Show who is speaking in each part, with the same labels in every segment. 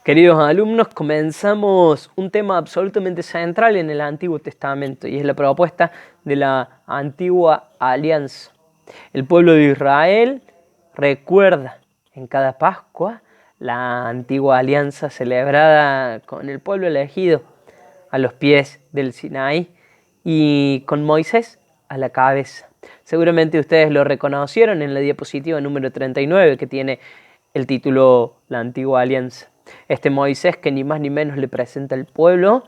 Speaker 1: Queridos alumnos, comenzamos un tema absolutamente central en el Antiguo Testamento y es la propuesta de la antigua alianza. El pueblo de Israel recuerda en cada Pascua la antigua alianza celebrada con el pueblo elegido a los pies del Sinaí y con Moisés a la cabeza. Seguramente ustedes lo reconocieron en la diapositiva número 39 que tiene el título La Antigua Alianza. Este Moisés que ni más ni menos le presenta al pueblo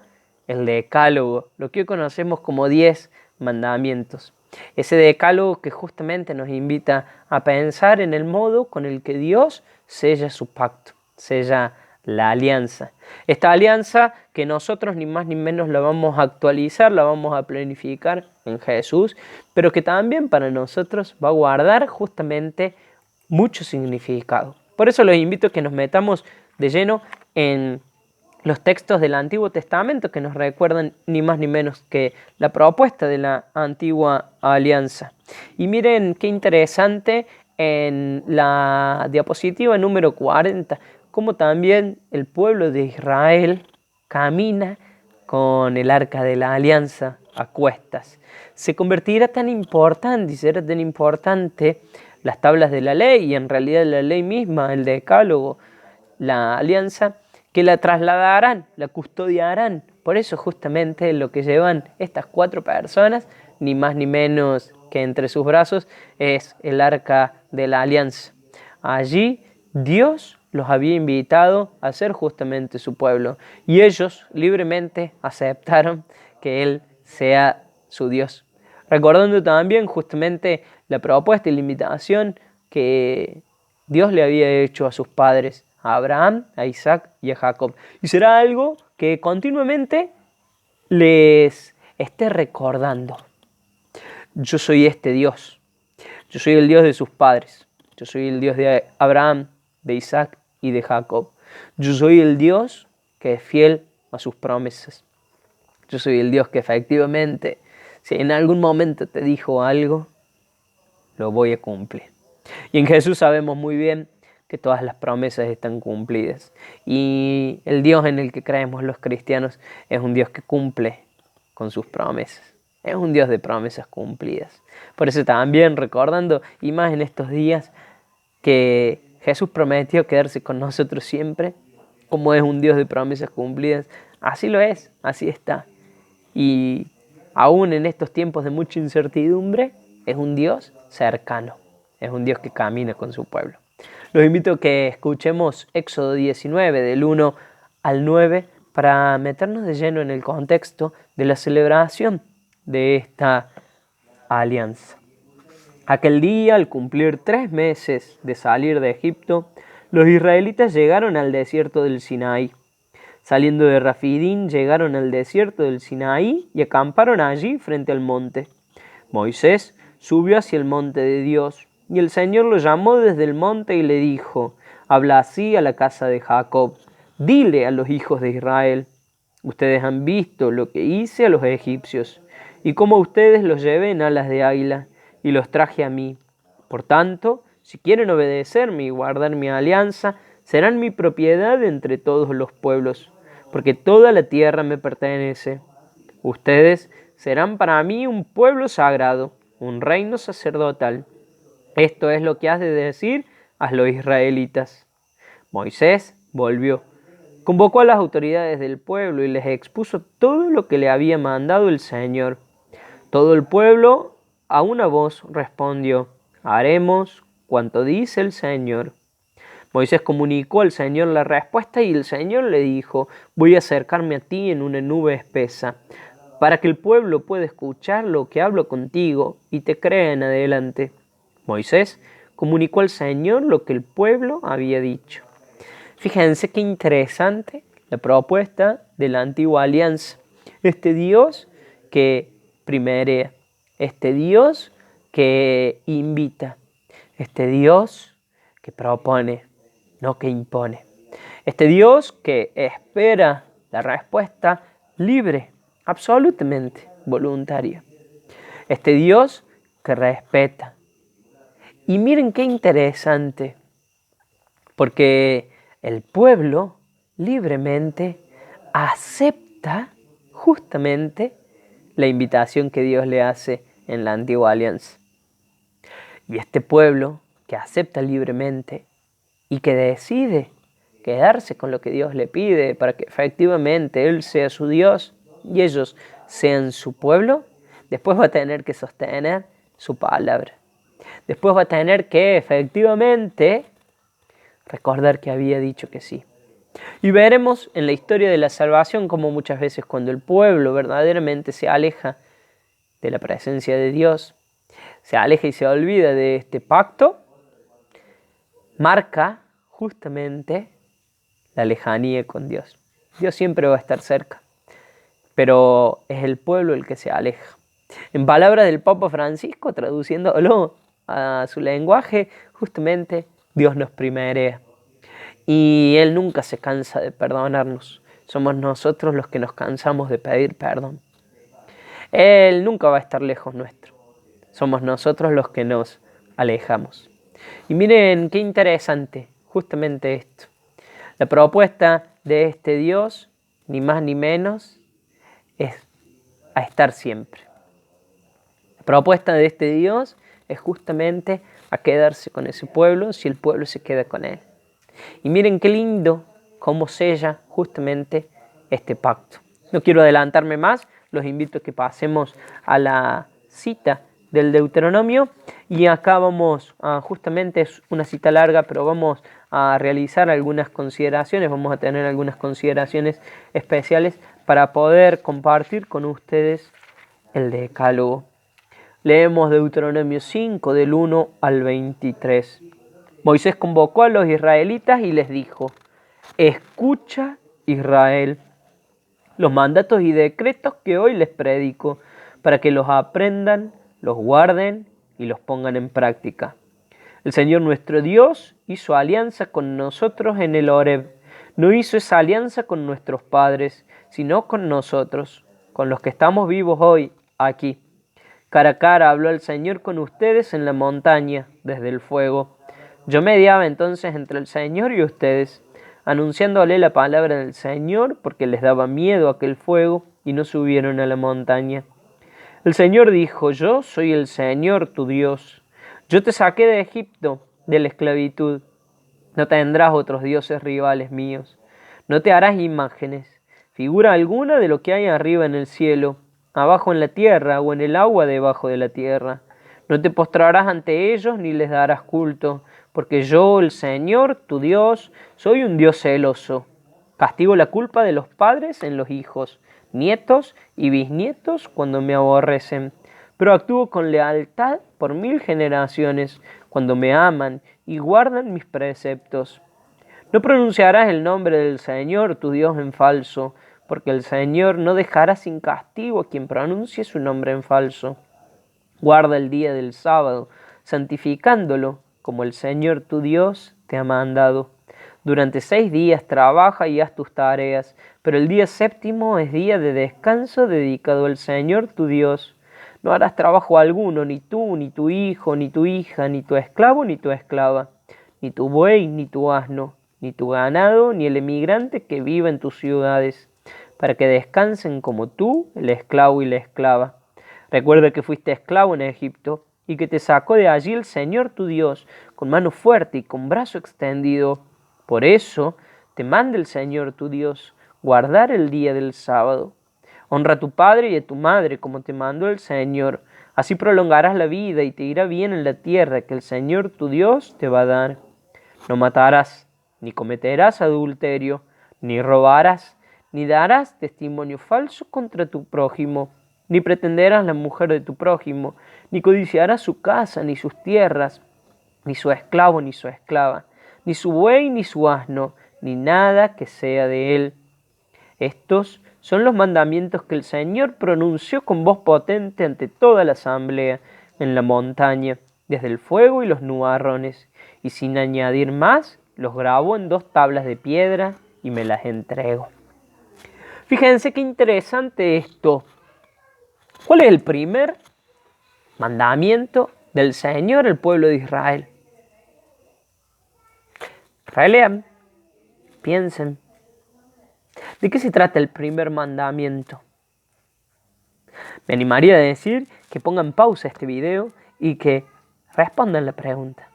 Speaker 1: el decálogo, lo que hoy conocemos como 10 mandamientos. Ese decálogo que justamente nos invita a pensar en el modo con el que Dios sella su pacto, sella la alianza. Esta alianza que nosotros ni más ni menos la vamos a actualizar, la vamos a planificar en Jesús, pero que también para nosotros va a guardar justamente mucho significado. Por eso los invito a que nos metamos de lleno en los textos del Antiguo Testamento que nos recuerdan ni más ni menos que la propuesta de la antigua alianza. Y miren qué interesante en la diapositiva número 40, cómo también el pueblo de Israel camina con el arca de la alianza a cuestas. Se convertirá tan importante y será tan importante las tablas de la ley y en realidad la ley misma, el decálogo, la alianza, que la trasladarán, la custodiarán. Por eso justamente lo que llevan estas 4 personas, ni más ni menos que entre sus brazos, es el arca de la alianza. Allí Dios los había invitado a ser justamente su pueblo y ellos libremente aceptaron que Él sea su Dios. Recordando también justamente la propuesta y la invitación que Dios le había hecho a sus padres, a Abraham, a Isaac y a Jacob. Y será algo que continuamente les esté recordando. Yo soy este Dios. Yo soy el Dios de sus padres. Yo soy el Dios de Abraham, de Isaac y de Jacob. Yo soy el Dios que es fiel a sus promesas. Yo soy el Dios que efectivamente, si en algún momento te dijo algo, lo voy a cumplir. Y en Jesús sabemos muy bien que todas las promesas están cumplidas. Y el Dios en el que creemos los cristianos es un Dios que cumple con sus promesas. Es un Dios de promesas cumplidas. Por eso también recordando, y más en estos días, que Jesús prometió quedarse con nosotros siempre, como es un Dios de promesas cumplidas, así lo es, así está. Y aún en estos tiempos de mucha incertidumbre, es un Dios cercano, es un Dios que camina con su pueblo. Los invito a que escuchemos Éxodo 19, del 1 al 9, para meternos de lleno en el contexto de la celebración de esta alianza. Aquel día, al cumplir 3 meses de salir de Egipto, los israelitas llegaron al desierto del Sinaí. Saliendo de Rafidín, llegaron al desierto del Sinaí y acamparon allí frente al monte. Moisés subió hacia el monte de Dios, y el Señor lo llamó desde el monte y le dijo: habla así a la casa de Jacob, dile a los hijos de Israel: ustedes han visto lo que hice a los egipcios, y cómo ustedes los llevé en alas de águila, y los traje a mí. Por tanto, si quieren obedecerme y guardar mi alianza, serán mi propiedad entre todos los pueblos, porque toda la tierra me pertenece. Ustedes serán para mí un pueblo sagrado, un reino sacerdotal. Esto es lo que has de decir a los israelitas. Moisés volvió, convocó a las autoridades del pueblo y les expuso todo lo que le había mandado el Señor. Todo el pueblo a una voz respondió: haremos cuanto dice el Señor. Moisés comunicó al Señor la respuesta y el Señor le dijo: voy a acercarme a ti en una nube espesa, para que el pueblo pueda escuchar lo que hablo contigo y te crea en adelante. Moisés comunicó al Señor lo que el pueblo había dicho. Fíjense qué interesante la propuesta de la antigua alianza. Este Dios que primerea, este Dios que invita, este Dios que propone, no que impone. Este Dios que espera la respuesta libre, absolutamente voluntaria. Este Dios que respeta. Y miren qué interesante, porque el pueblo libremente acepta justamente la invitación que Dios le hace en la antigua alianza. Y este pueblo que acepta libremente y que decide quedarse con lo que Dios le pide para que efectivamente Él sea su Dios y ellos sean su pueblo, después va a tener que sostener su palabra. Después va a tener que efectivamente recordar que había dicho que sí. Y veremos en la historia de la salvación cómo muchas veces cuando el pueblo verdaderamente se aleja de la presencia de Dios, se aleja y se olvida de este pacto, marca justamente la lejanía con Dios. Dios siempre va a estar cerca, pero es el pueblo el que se aleja. En palabras del Papa Francisco, traduciéndolo a su lenguaje, justamente Dios nos primerea. Y Él nunca se cansa de perdonarnos. Somos nosotros los que nos cansamos de pedir perdón. Él nunca va a estar lejos nuestro. Somos nosotros los que nos alejamos. Y miren qué interesante, justamente esto. La propuesta de este Dios, ni más ni menos, es a estar siempre. La propuesta de este Dios es justamente a quedarse con ese pueblo si el pueblo se queda con Él. Y miren qué lindo cómo sella justamente este pacto. No quiero adelantarme más, los invito a que pasemos a la cita del Deuteronomio y acá vamos a, justamente es una cita larga, pero vamos a realizar algunas consideraciones, vamos a tener algunas consideraciones especiales para poder compartir con ustedes el Decálogo. Leemos Deuteronomio 5 del 1 al 23. Moisés convocó a los israelitas y les dijo: escucha, Israel, los mandatos y decretos que hoy les predico, para que los aprendan, los guarden y los pongan en práctica. El Señor nuestro Dios hizo alianza con nosotros en el Horeb. No hizo esa alianza con nuestros padres, sino con nosotros, con los que estamos vivos hoy, aquí. Cara a cara habló el Señor con ustedes en la montaña, desde el fuego. Yo mediaba entonces entre el Señor y ustedes, anunciándole la palabra del Señor, porque les daba miedo aquel fuego, y no subieron a la montaña. El Señor dijo: yo soy el Señor tu Dios. Yo te saqué de Egipto, de la esclavitud. No tendrás otros dioses rivales míos. No te harás imágenes, figura alguna de lo que hay arriba en el cielo, abajo en la tierra o en el agua debajo de la tierra. No te postrarás ante ellos ni les darás culto, porque yo, el Señor, tu Dios, soy un Dios celoso. Castigo la culpa de los padres en los hijos, nietos y bisnietos cuando me aborrecen, pero actúo con lealtad por 1000 generaciones cuando me aman y guardan mis preceptos. No pronunciarás el nombre del Señor, tu Dios, en falso, porque el Señor no dejará sin castigo a quien pronuncie su nombre en falso. Guarda el día del sábado, santificándolo, como el Señor tu Dios te ha mandado. Durante 6 días trabaja y haz tus tareas, pero el día séptimo es día de descanso dedicado al Señor tu Dios. No harás trabajo alguno, ni tú, ni tu hijo, ni tu hija, ni tu esclavo, ni tu esclava, ni tu buey, ni tu asno, ni tu ganado, ni el emigrante que viva en tus ciudades, para que descansen como tú, el esclavo y la esclava. Recuerda que fuiste esclavo en Egipto y que te sacó de allí el Señor tu Dios con mano fuerte y con brazo extendido. Por eso te manda el Señor tu Dios guardar el día del sábado. Honra a tu padre y a tu madre como te mandó el Señor. Así prolongarás la vida y te irá bien en la tierra que el Señor tu Dios te va a dar. No matarás, ni cometerás adulterio, ni robarás, ni darás testimonio falso contra tu prójimo, ni pretenderás la mujer de tu prójimo, ni codiciarás su casa, ni sus tierras, ni su esclavo, ni su esclava, ni su buey, ni su asno, ni nada que sea de él. Estos son los mandamientos que el Señor pronunció con voz potente ante toda la asamblea en la montaña, desde el fuego y los nubarrones, y sin añadir más, los grabó en 2 tablas de piedra y me las entregó. Fíjense qué interesante esto. ¿Cuál es el primer mandamiento del Señor al pueblo de Israel? Relean, piensen, ¿De qué se trata el primer mandamiento? Me animaría a decir que pongan pausa este video y que respondan la pregunta.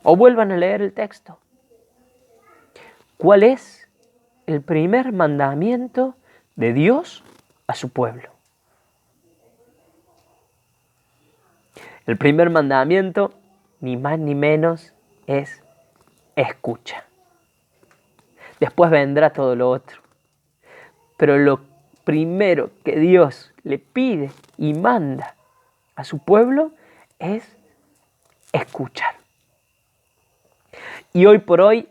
Speaker 1: O vuelvan a leer el texto. ¿Cuál es el primer mandamiento de Dios a su pueblo? El primer mandamiento, ni más ni menos, es escucha. Después vendrá todo lo otro. Pero lo primero que Dios le pide y manda a su pueblo es escuchar. Y hoy por hoy,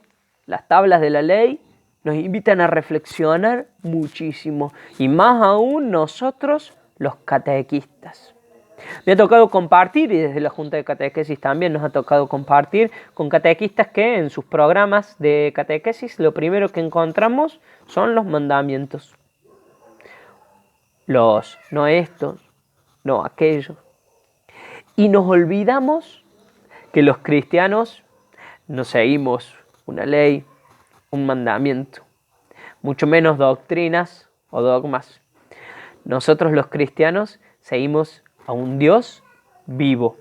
Speaker 1: las tablas de la ley nos invitan a reflexionar muchísimo. Y más aún nosotros, los catequistas. Me ha tocado compartir, y desde la Junta de Catequesis también nos ha tocado compartir con catequistas que en sus programas de catequesis lo primero que encontramos son los mandamientos. Los no estos, no aquellos. Y nos olvidamos que los cristianos no seguimos una ley, un mandamiento, mucho menos doctrinas o dogmas. Nosotros los cristianos seguimos a un Dios vivo,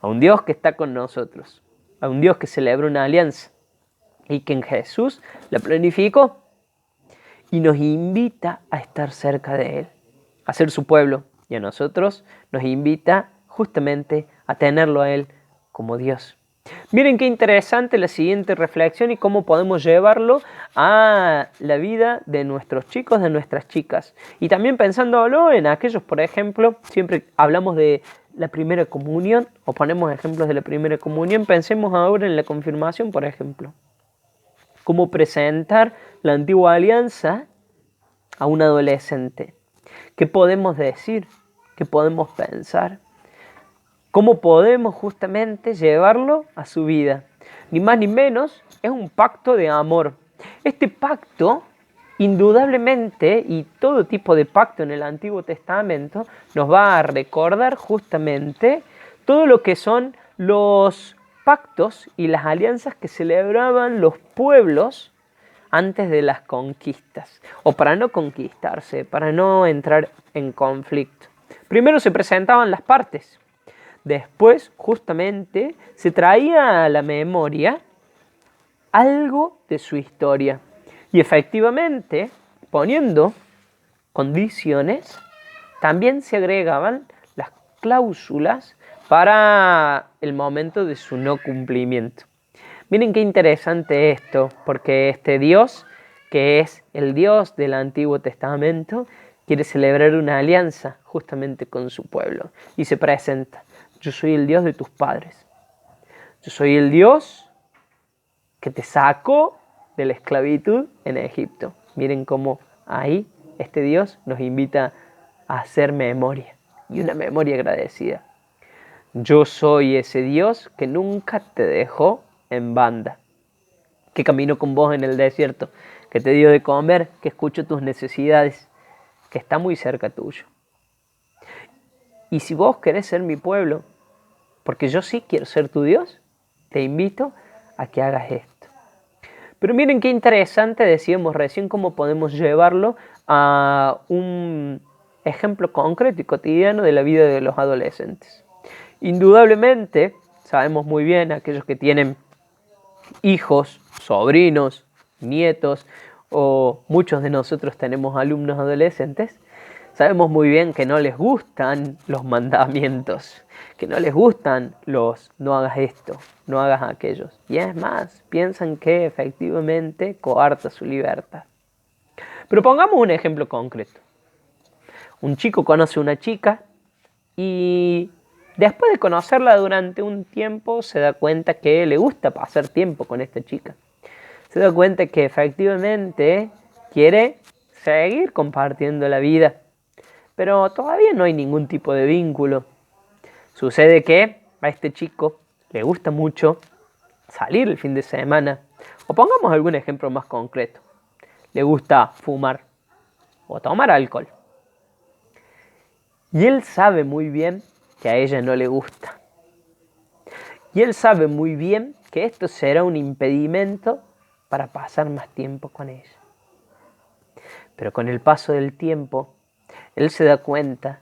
Speaker 1: a un Dios que está con nosotros, a un Dios que celebra una alianza y que en Jesús la planificó y nos invita a estar cerca de Él, a ser su pueblo, y a nosotros nos invita justamente a tenerlo a Él como Dios. Miren qué interesante la siguiente reflexión y cómo podemos llevarlo a la vida de nuestros chicos, de nuestras chicas. Y también pensándolo en aquellos, por ejemplo, siempre hablamos de la primera comunión o ponemos ejemplos de la primera comunión, pensemos ahora en la confirmación, por ejemplo. Cómo presentar la antigua alianza a un adolescente. ¿Qué podemos decir? ¿Qué podemos pensar? ¿Cómo podemos justamente llevarlo a su vida? Ni más ni menos, es un pacto de amor. Este pacto, indudablemente, y todo tipo de pacto en el Antiguo Testamento, nos va a recordar justamente todo lo que son los pactos y las alianzas que celebraban los pueblos antes de las conquistas, o para no conquistarse, para no entrar en conflicto. Primero se presentaban las partes. Después, justamente, se traía a la memoria algo de su historia. Y efectivamente, poniendo condiciones, también se agregaban las cláusulas para el momento de su no cumplimiento. Miren qué interesante esto, porque este Dios, que es el Dios del Antiguo Testamento, quiere celebrar una alianza justamente con su pueblo. Y se presenta: yo soy el Dios de tus padres. Yo soy el Dios que te sacó de la esclavitud en Egipto. Miren cómo ahí este Dios nos invita a hacer memoria, y una memoria agradecida. Yo soy ese Dios que nunca te dejó en banda, que caminó con vos en el desierto, que te dio de comer, que escucho tus necesidades, que está muy cerca tuyo. Y si vos querés ser mi pueblo, porque yo sí quiero ser tu Dios, te invito a que hagas esto. Pero miren qué interesante, decíamos recién, cómo podemos llevarlo a un ejemplo concreto y cotidiano de la vida de los adolescentes. Indudablemente, sabemos muy bien, aquellos que tienen hijos, sobrinos, nietos, o muchos de nosotros tenemos alumnos adolescentes, sabemos muy bien que no les gustan los mandamientos, que no les gustan los no hagas esto, no hagas aquello. Y es más, piensan que efectivamente coarta su libertad. Pero pongamos un ejemplo concreto. Un chico conoce a una chica y después de conocerla durante un tiempo se da cuenta que le gusta pasar tiempo con esta chica. Se da cuenta que efectivamente quiere seguir compartiendo la vida, pero todavía no hay ningún tipo de vínculo. Sucede que a este chico le gusta mucho salir el fin de semana. O pongamos algún ejemplo más concreto. Le gusta fumar o tomar alcohol. Y él sabe muy bien que a ella no le gusta. Y él sabe muy bien que esto será un impedimento para pasar más tiempo con ella. Pero con el paso del tiempo, él se da cuenta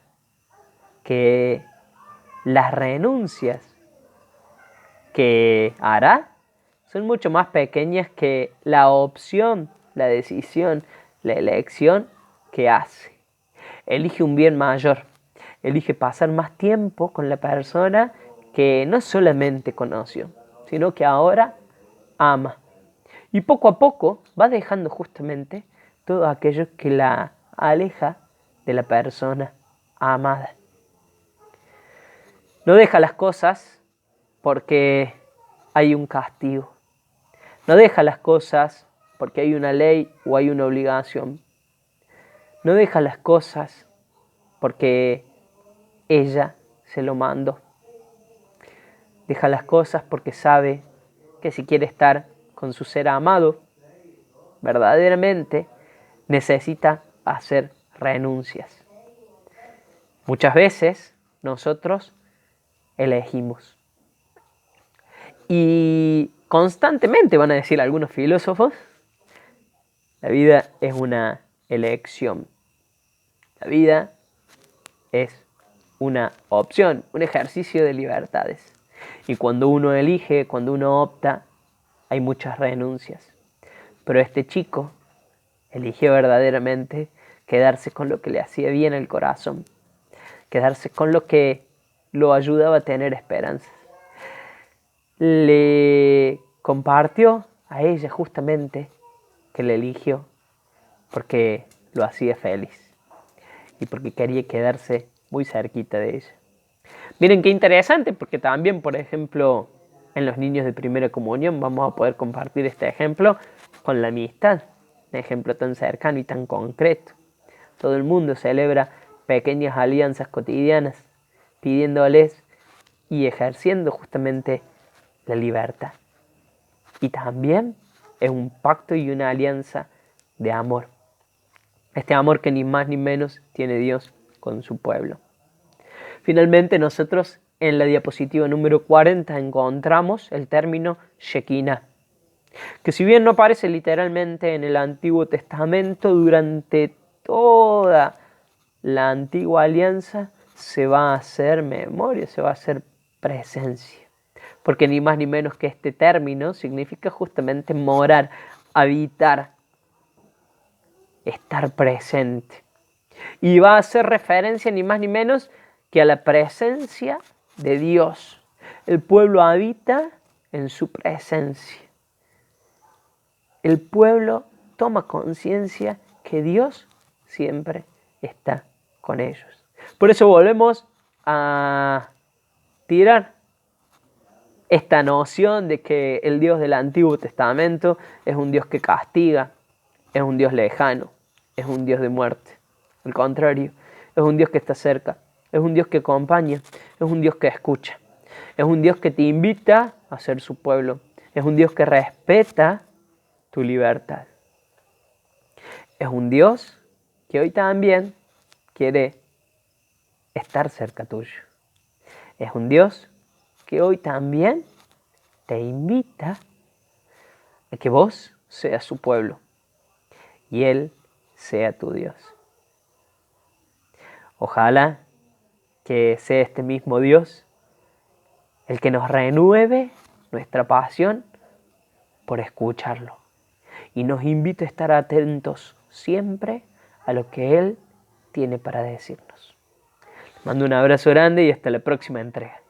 Speaker 1: que las renuncias que hará son mucho más pequeñas que la opción, la decisión, la elección que hace. Elige un bien mayor, elige pasar más tiempo con la persona que no solamente conoció, sino que ahora ama. Y poco a poco va dejando justamente todo aquello que la aleja de la persona amada. No deja las cosas porque hay un castigo. No deja las cosas porque hay una ley o hay una obligación. No deja las cosas porque ella se lo mandó. Deja las cosas porque sabe que si quiere estar con su ser amado, verdaderamente necesita hacer renuncias. Muchas veces nosotros elegimos. Y constantemente, van a decir algunos filósofos, la vida es una elección. La vida es una opción, un ejercicio de libertades. Y cuando uno elige, cuando uno opta, hay muchas renuncias. Pero este chico eligió verdaderamente quedarse con lo que le hacía bien al corazón, quedarse con lo que lo ayudaba a tener esperanzas. Le compartió a ella justamente que le eligió porque lo hacía feliz y porque quería quedarse muy cerquita de ella. Miren qué interesante, porque también, por ejemplo, en los niños de primera comunión vamos a poder compartir este ejemplo con la amistad, un ejemplo tan cercano y tan concreto. Todo el mundo celebra pequeñas alianzas cotidianas, pidiéndoles y ejerciendo justamente la libertad. Y también es un pacto y una alianza de amor. Este amor que ni más ni menos tiene Dios con su pueblo. Finalmente nosotros en la diapositiva número 40 encontramos el término Shekinah, que si bien no aparece literalmente en el Antiguo Testamento, durante toda la antigua alianza se va a hacer memoria, se va a hacer presencia. Porque ni más ni menos que este término significa justamente morar, habitar, estar presente. Y va a hacer referencia ni más ni menos que a la presencia de Dios. El pueblo habita en su presencia. El pueblo toma conciencia que Dios siempre está con ellos. Por eso volvemos a tirar esta noción de que el Dios del Antiguo Testamento es un Dios que castiga, es un Dios lejano, es un Dios de muerte. Al contrario, es un Dios que está cerca, es un Dios que acompaña, es un Dios que escucha, es un Dios que te invita a ser su pueblo, es un Dios que respeta tu libertad. Es un Dios que hoy también quiere estar cerca tuyo. Es un Dios que hoy también te invita a que vos seas su pueblo y Él sea tu Dios. Ojalá que sea este mismo Dios el que nos renueve nuestra pasión por escucharlo y nos invite a estar atentos siempre a lo que Él tiene para decirnos. Les mando un abrazo grande y hasta la próxima entrega.